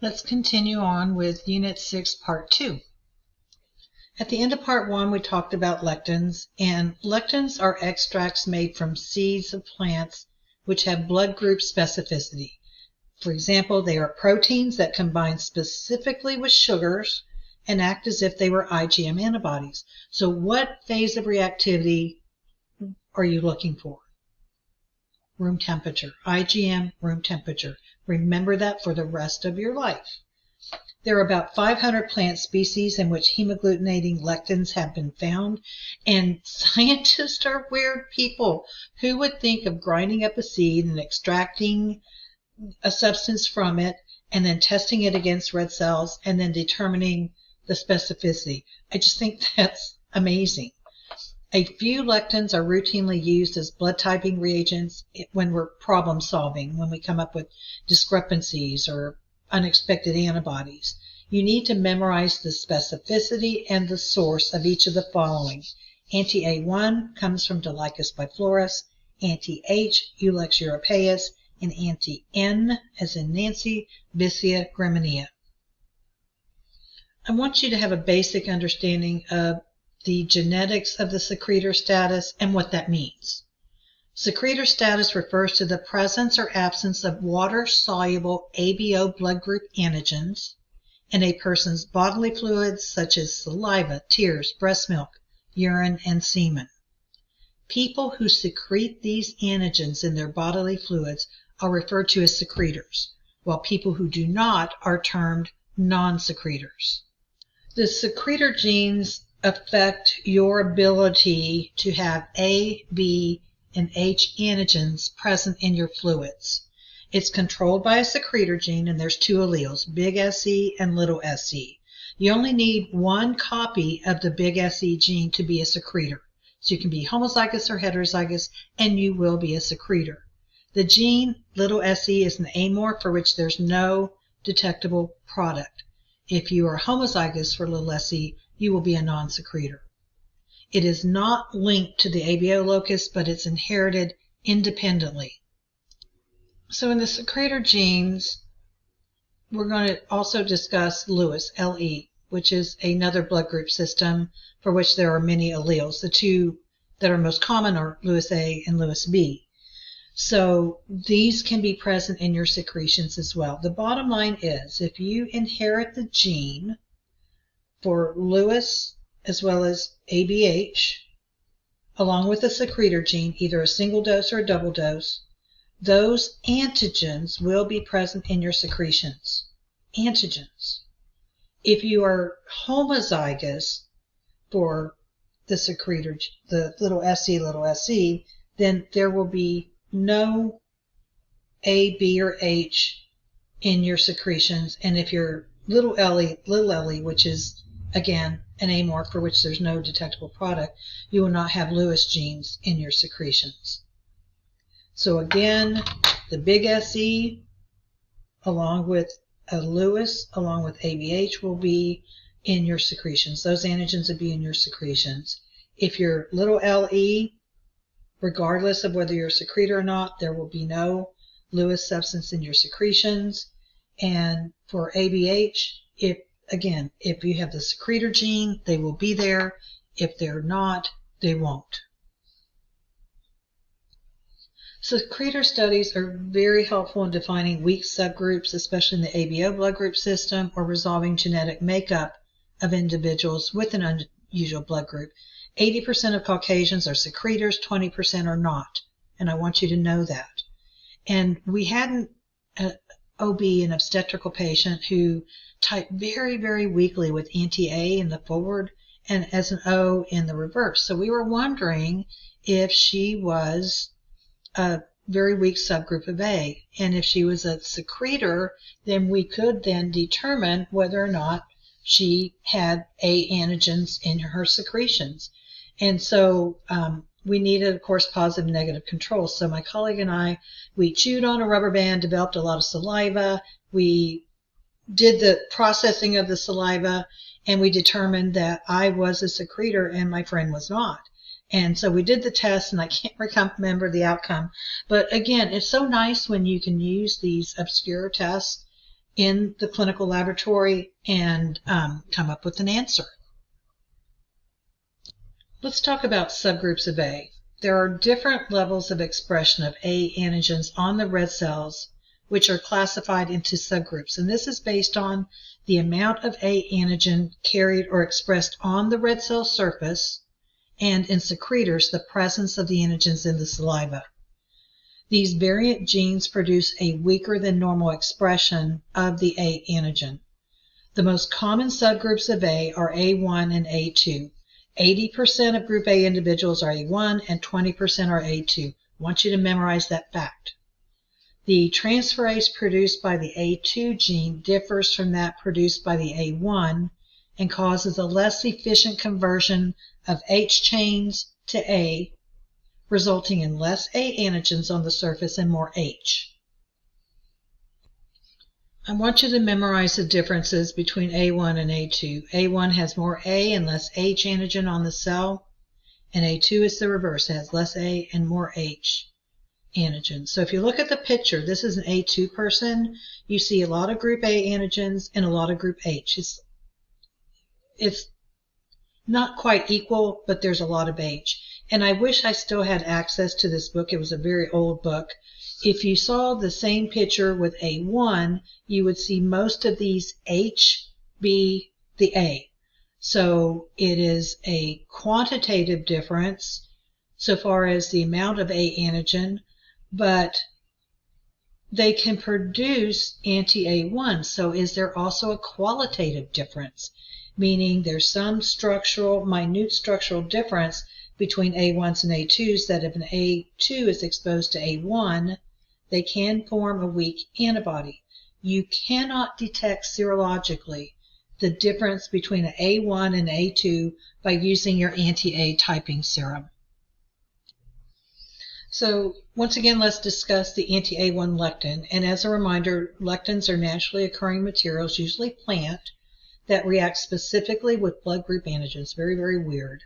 Let's continue on with Unit 6, Part 2. At the end of Part 1, we talked about lectins, and lectins are extracts made from seeds of plants which have blood group specificity. For example, they are proteins that combine specifically with sugars and act as if they were IgM antibodies. So what phase of reactivity are you looking for? Room temperature. IgM, room temperature. Remember that for the rest of your life. There are about 500 plant species in which hemagglutinating lectins have been found, and scientists are weird people. Who would think of grinding up a seed and extracting a substance from it and then testing it against red cells and then determining the specificity? I just think that's amazing. A few lectins are routinely used as blood typing reagents when we're problem solving, when we come up with discrepancies or unexpected antibodies. You need to memorize the specificity and the source of each of the following. Anti-A1 comes from Dolichos biflorus, anti-H, Ulex europaeus, and anti-N, as in Nancy, Vicia graminea. I want you to have a basic understanding of the genetics of the secretor status and what that means. Secretor status refers to the presence or absence of water-soluble ABO blood group antigens in a person's bodily fluids such as saliva, tears, breast milk, urine, and semen. People who secrete these antigens in their bodily fluids are referred to as secretors, while people who do not are termed non-secretors. The secretor genes affect your ability to have A, B, and H antigens present in your fluids. It's controlled by a secretor gene, and there's two alleles, big SE and little SE. You only need one copy of the big SE gene to be a secretor. So you can be homozygous or heterozygous, and you will be a secretor. The gene, little SE, is an amorph for which there's no detectable product. If you are homozygous for little SE, you will be a non-secretor. It is not linked to the ABO locus, but it's inherited independently. So in the secretor genes, we're going to also discuss Lewis, LE, which is another blood group system for which there are many alleles. The two that are most common are Lewis A and Lewis B. So these can be present in your secretions as well. The bottom line is, if you inherit the gene for Lewis as well as ABH, along with the secretor gene, either a single dose or a double dose, those antigens will be present in your secretions. Antigens. If you are homozygous for the secretor, the little SE, then there will be no A, B, or H in your secretions. And if you're little le, which is, again, an amorph for which there's no detectable product, you will not have Lewis genes in your secretions. So again, the big SE, along with a Lewis, along with ABH, will be in your secretions. Those antigens will be in your secretions. If you're little le, regardless of whether you're a secretor or not, there will be no Lewis substance in your secretions. And for ABH, if you have the secretor gene, they will be there. If they're not, they won't. Secretor studies are very helpful in defining weak subgroups, especially in the ABO blood group system, or resolving genetic makeup of individuals with an unusual blood group. 80% of Caucasians are secretors, 20% are not. And I want you to know that. And we had an OB, an obstetrical patient, who typed very, very weakly with anti-A in the forward and as an O in the reverse. So we were wondering if she was a very weak subgroup of A. And if she was a secretor, then we could then determine whether or not she had A antigens in her secretions. And so we needed, of course, positive and negative controls. So my colleague and I, we chewed on a rubber band, developed a lot of saliva. We did the processing of the saliva, and we determined that I was a secretor and my friend was not. And so we did the test, and I can't remember the outcome. But again, it's so nice when you can use these obscure tests in the clinical laboratory and come up with an answer. Let's talk about subgroups of A. There are different levels of expression of A antigens on the red cells, which are classified into subgroups, and this is based on the amount of A antigen carried or expressed on the red cell surface, and in secretors, the presence of the antigens in the saliva. These variant genes produce a weaker than normal expression of the A antigen. The most common subgroups of A are A1 and A2. 80% of group A individuals are A1 and 20% are A2. I want you to memorize that fact. The transferase produced by the A2 gene differs from that produced by the A1 and causes a less efficient conversion of H chains to A, resulting in less A antigens on the surface and more H. I want you to memorize the differences between A1 and A2. A1 has more A and less H antigen on the cell, and A2 is the reverse. It has less A and more H antigen. So if you look at the picture, this is an A2 person. You see a lot of group A antigens and a lot of group H. It's not quite equal, but there's a lot of H. And I wish I still had access to this book. It was a very old book. If you saw the same picture with A1, you would see most of these H be the A. So it is a quantitative difference so far as the amount of A antigen, but they can produce anti-A1. So is there also a qualitative difference? Meaning there's some minute structural difference between A1s and A2s that if an A2 is exposed to A1, they can form a weak antibody. You cannot detect serologically the difference between an A1 and A2 by using your anti-A typing serum. So once again, let's discuss the anti-A1 lectin. And as a reminder, lectins are naturally occurring materials, usually plant, that react specifically with blood group antigens. Very, very weird.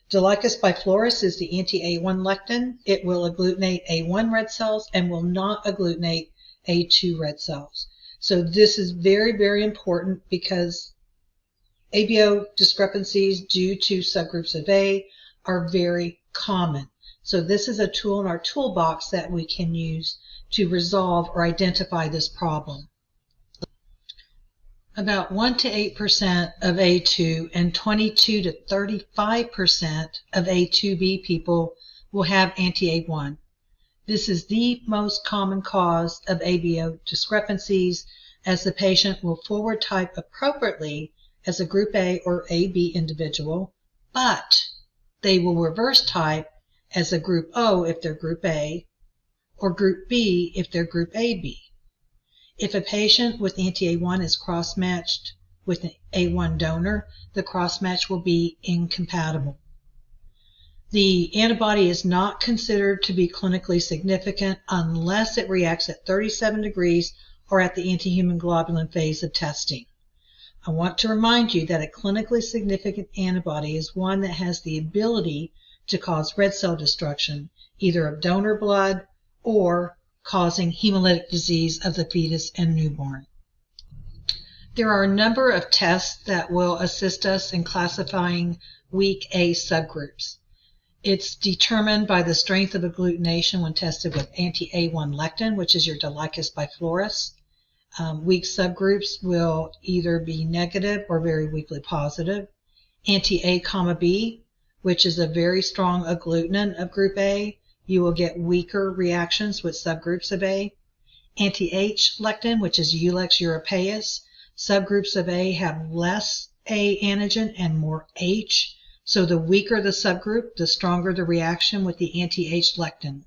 Dolichos biflorus is the anti-A1 lectin. It will agglutinate A1 red cells and will not agglutinate A2 red cells. So this is very, very important because ABO discrepancies due to subgroups of A are very common. So this is a tool in our toolbox that we can use to resolve or identify this problem. About 1 to 8% of A2 and 22 to 35% of A2B people will have anti-A1. This is the most common cause of ABO discrepancies, as the patient will forward type appropriately as a group A or AB individual, but they will reverse type as a group O if they're group A, or group B if they're group AB. If a patient with anti-A1 is cross-matched with an A1 donor, the cross-match will be incompatible. The antibody is not considered to be clinically significant unless it reacts at 37 degrees or at the anti-human globulin phase of testing. I want to remind you that a clinically significant antibody is one that has the ability to cause red cell destruction, either of donor blood or causing hemolytic disease of the fetus and newborn. There are a number of tests that will assist us in classifying weak A subgroups. It's determined by the strength of agglutination when tested with anti-A1 lectin, which is your Dolichos biflorus. Weak subgroups will either be negative or very weakly positive. Anti-A, which is a very strong agglutinin of group A, you will get weaker reactions with subgroups of A. Anti-H lectin, which is Ulex europaeus, subgroups of A have less A antigen and more H, so the weaker the subgroup, the stronger the reaction with the anti-H lectin.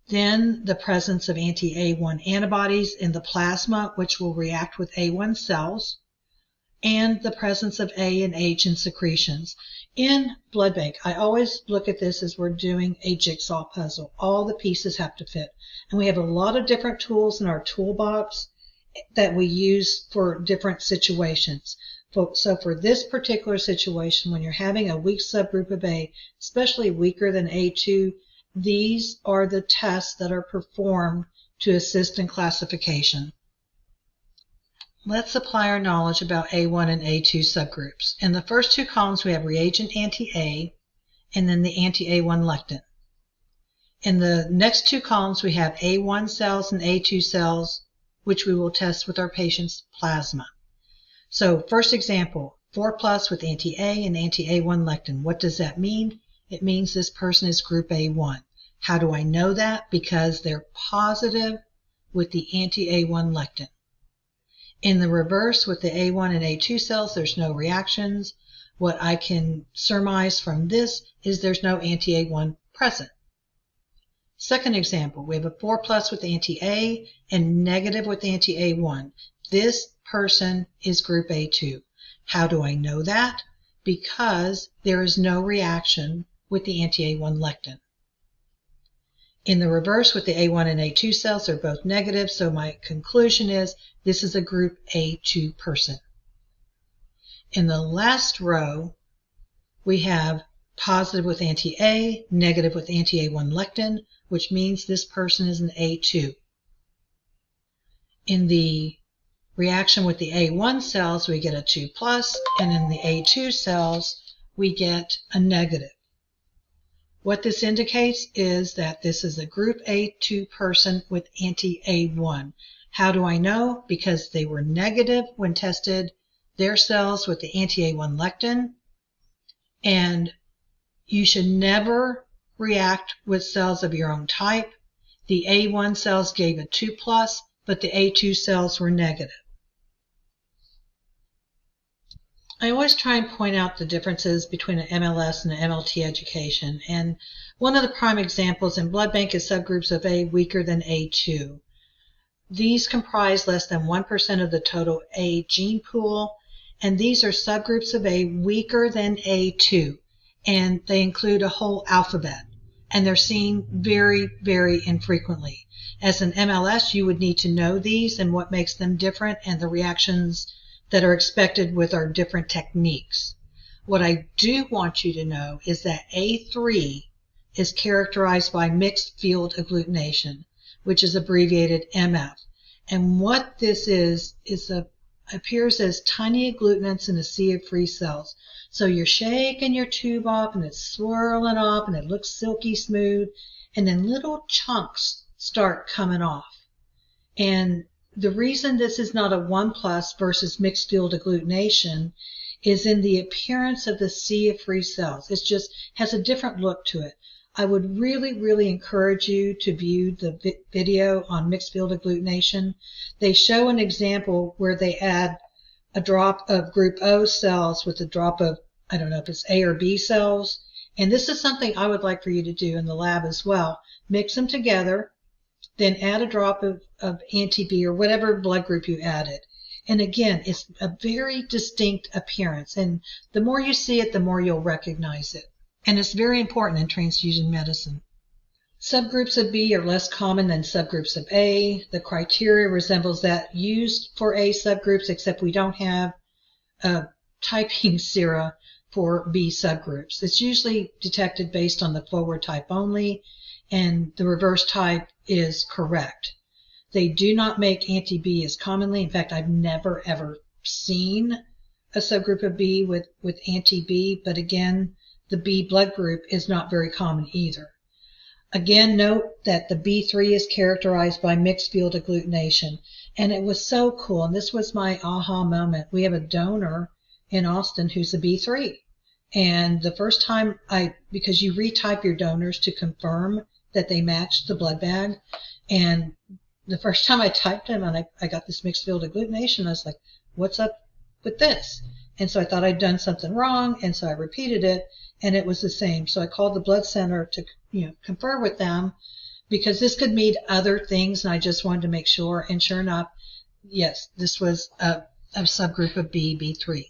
Then the presence of anti-A1 antibodies in the plasma, which will react with A1 cells, and the presence of A and H in secretions. In blood bank, I always look at this as we're doing a jigsaw puzzle. All the pieces have to fit. And we have a lot of different tools in our toolbox that we use for different situations. So for this particular situation, when you're having a weak subgroup of A, especially weaker than A2, these are the tests that are performed to assist in classification. Let's apply our knowledge about A1 and A2 subgroups. In the first two columns, we have reagent anti-A and then the anti-A1 lectin. In the next two columns, we have A1 cells and A2 cells, which we will test with our patient's plasma. So first example, 4+ with anti-A and anti-A1 lectin. What does that mean? It means this person is group A1. How do I know that? Because they're positive with the anti-A1 lectin. In the reverse, with the A1 and A2 cells, there's no reactions. What I can surmise from this is there's no anti-A1 present. Second example, we have a 4+ with anti-A and negative with anti-A1. This person is group A2. How do I know that? Because there is no reaction with the anti-A1 lectin. In the reverse, with the A1 and A2 cells, they're both negative, so my conclusion is this is a group A2 person. In the last row, we have positive with anti-A, negative with anti-A1 lectin, which means this person is an A2. In the reaction with the A1 cells, we get a 2+, and in the A2 cells, we get a negative. What this indicates is that this is a group A2 person with anti-A1. How do I know? Because they were negative when tested their cells with the anti-A1 lectin, and you should never react with cells of your own type. The A1 cells gave a 2+, but the A2 cells were negative. I always try and point out the differences between an MLS and an MLT education, and one of the prime examples in blood bank is subgroups of A weaker than A2. These comprise less than 1% of the total A gene pool, and these are subgroups of A weaker than A2, and they include a whole alphabet, and they're seen very, very infrequently. As an MLS, you would need to know these and what makes them different and the reactions that are expected with our different techniques. What I do want you to know is that A3 is characterized by mixed field agglutination, which is abbreviated MF. And what this is appears as tiny agglutinants in a sea of free cells. So you're shaking your tube off and it's swirling off and it looks silky smooth, and then little chunks start coming off. And the reason this is not a 1+ versus mixed field agglutination is in the appearance of the sea of free cells. It just has a different look to it. I would really, really encourage you to view the video on mixed field agglutination. They show an example where they add a drop of group O cells with a drop of, I don't know if it's A or B cells. And this is something I would like for you to do in the lab as well. Mix them together, then add a drop of anti-B or whatever blood group you added. And again, it's a very distinct appearance. And the more you see it, the more you'll recognize it. And it's very important in transfusion medicine. Subgroups of B are less common than subgroups of A. The criteria resembles that used for A subgroups, except we don't have a typing sera for B subgroups. It's usually detected based on the forward type only, and the reverse type is correct. They do not make anti-B as commonly. In fact, I've never ever seen a subgroup of B with anti-B, but again, the B blood group is not very common either. Again, note that the B3 is characterized by mixed field agglutination, and it was so cool, and this was my aha moment. We have a donor in Austin who's a B3, and the first time because you retype your donors to confirm that they match the blood bag, and the first time I typed him and I got this mixed field agglutination, I was like, what's up with this? And so I thought I'd done something wrong, and so I repeated it, and it was the same. So I called the blood center to confer with them, because this could mean other things, and I just wanted to make sure. And sure enough, yes, this was a subgroup of B3.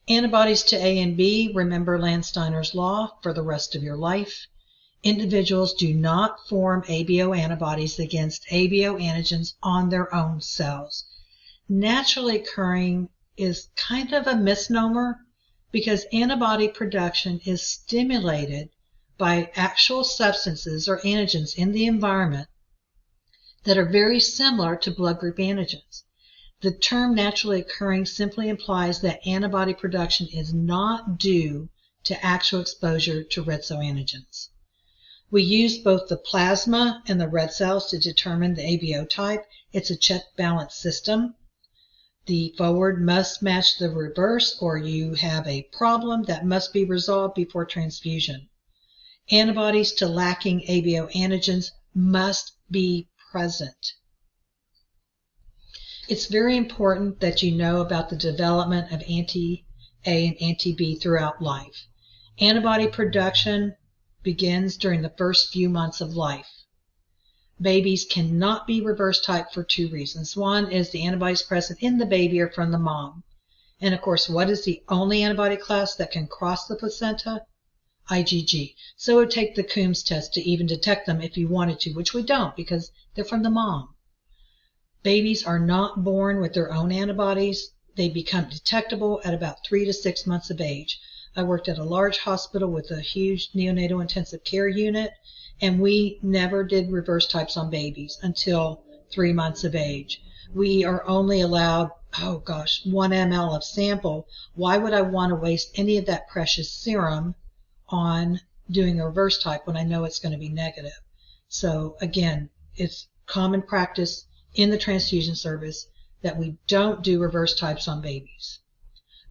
Antibodies to A and B, remember Landsteiner's law for the rest of your life. Individuals do not form ABO antibodies against ABO antigens on their own cells. Naturally occurring is kind of a misnomer, because antibody production is stimulated by actual substances or antigens in the environment that are very similar to blood group antigens. The term naturally occurring simply implies that antibody production is not due to actual exposure to red cell antigens. We use both the plasma and the red cells to determine the ABO type. It's a check-balance system. The forward must match the reverse, or you have a problem that must be resolved before transfusion. Antibodies to lacking ABO antigens must be present. It's very important that you know about the development of anti-A and anti-B throughout life. Antibody production begins during the first few months of life. Babies cannot be reverse type for two reasons. One is the antibodies present in the baby are from the mom. And of course, what is the only antibody class that can cross the placenta? IgG. So it would take the Coombs test to even detect them if you wanted to, which we don't because they're from the mom. Babies are not born with their own antibodies. They become detectable at about 3 to 6 months of age. I worked at a large hospital with a huge neonatal intensive care unit, and we never did reverse types on babies until 3 months of age. We are only allowed, 1 ml of sample. Why would I want to waste any of that precious serum on doing a reverse type when I know it's going to be negative? So again, it's common practice in the transfusion service that we don't do reverse types on babies.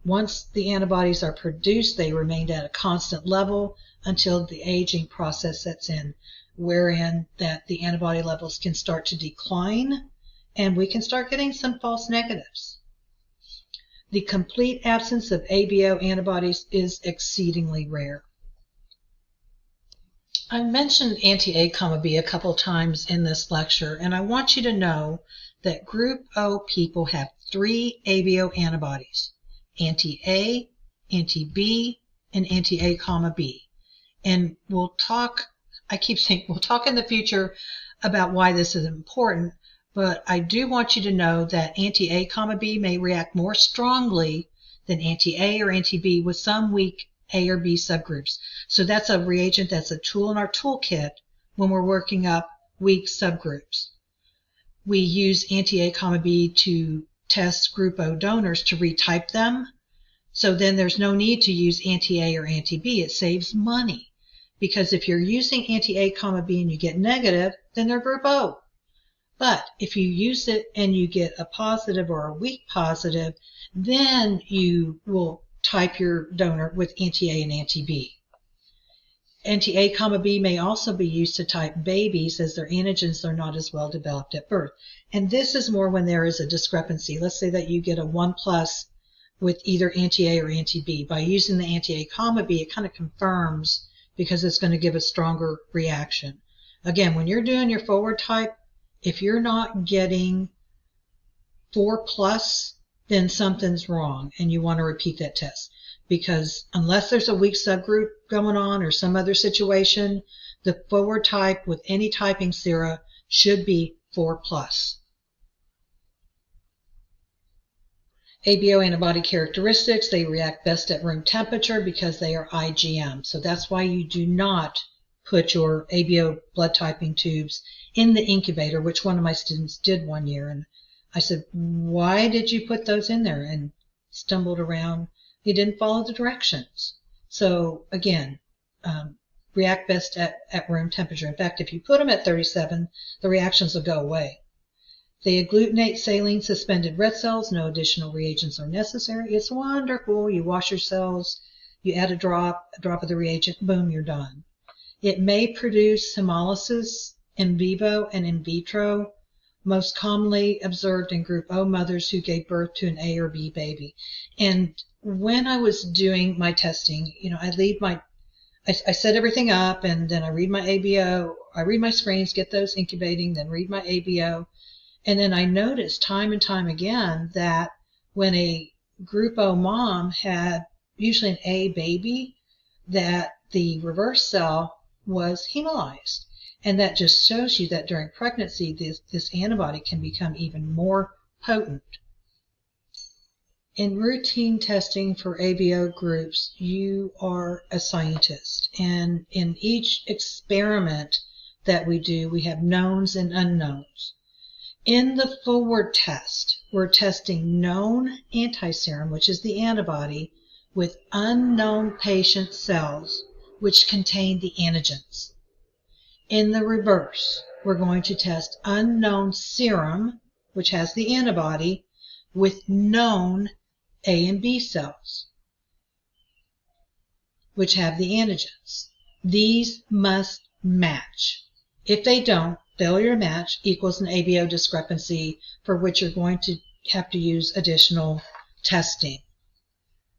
Once the antibodies are produced, they remain at a constant level until the aging process sets in, wherein that the antibody levels can start to decline and we can start getting some false negatives. The complete absence of ABO antibodies is exceedingly rare. I mentioned anti-A, B a couple times in this lecture, and I want you to know that Group O people have 3 ABO antibodies: anti-A, anti-B, and anti-A, B. And we'll talk in the future about why this is important, but I do want you to know that anti-A, B may react more strongly than anti-A or anti-B with some weak A or B subgroups. So that's a reagent, that's a tool in our toolkit when we're working up weak subgroups. We use anti-A, B to test Group O donors to retype them. So then there's no need to use anti-A or anti-B. It saves money. Because if you're using anti-A, B and you get negative, then they're Group O. But if you use it and you get a positive or a weak positive, then you will type your donor with anti-A and anti-B. Anti-A, B may also be used to type babies as their antigens are not as well developed at birth. And this is more when there is a discrepancy. Let's say that you get a 1+ with either anti-A or anti-B. By using the anti-A, B, it kind of confirms because it's going to give a stronger reaction. Again, when you're doing your forward type, if you're not getting 4+, then something's wrong and you want to repeat that test. Because unless there's a weak subgroup going on or some other situation, the forward type with any typing sera should be 4+. ABO antibody characteristics, they react best at room temperature because they are IgM. So that's why you do not put your ABO blood typing tubes in the incubator, which one of my students did one year. And I said, why did you put those in there? And stumbled around. He didn't follow the directions. So again, react best at room temperature. In fact, if you put them at 37, the reactions will go away. They agglutinate saline suspended red cells. No additional reagents are necessary. It's wonderful. You wash your cells, you add a drop of the reagent, boom, you're done. It may produce hemolysis in vivo and in vitro, most commonly observed in Group O mothers who gave birth to an A or B baby. And when I was doing my testing, I set everything up, and then I read my ABO, I read my screens, get those incubating, then read my ABO. And then I noticed time and time again that when a Group O mom had usually an A baby, that the reverse cell was hemolyzed. And that just shows you that during pregnancy, this antibody can become even more potent. In routine testing for ABO groups, you are a scientist. And in each experiment that we do, we have knowns and unknowns. In the forward test, we're testing known antiserum, which is the antibody, with unknown patient cells, which contain the antigens. In the reverse, we're going to test unknown serum, which has the antibody, with known A and B cells, which have the antigens. These must match. If they don't, failure to match equals an ABO discrepancy, for which you're going to have to use additional testing.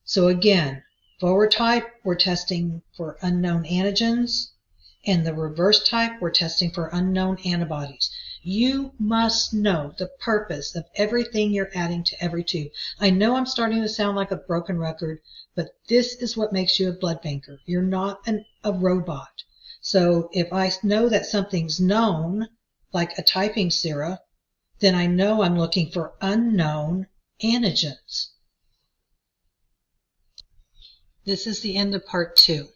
So again, forward type, we're testing for unknown antigens. In the reverse type, we're testing for unknown antibodies. You must know the purpose of everything you're adding to every tube. I know I'm starting to sound like a broken record, but this is what makes you a blood banker. You're not a robot. So if I know that something's known, like a typing sera, then I know I'm looking for unknown antigens. This is the end of part 2.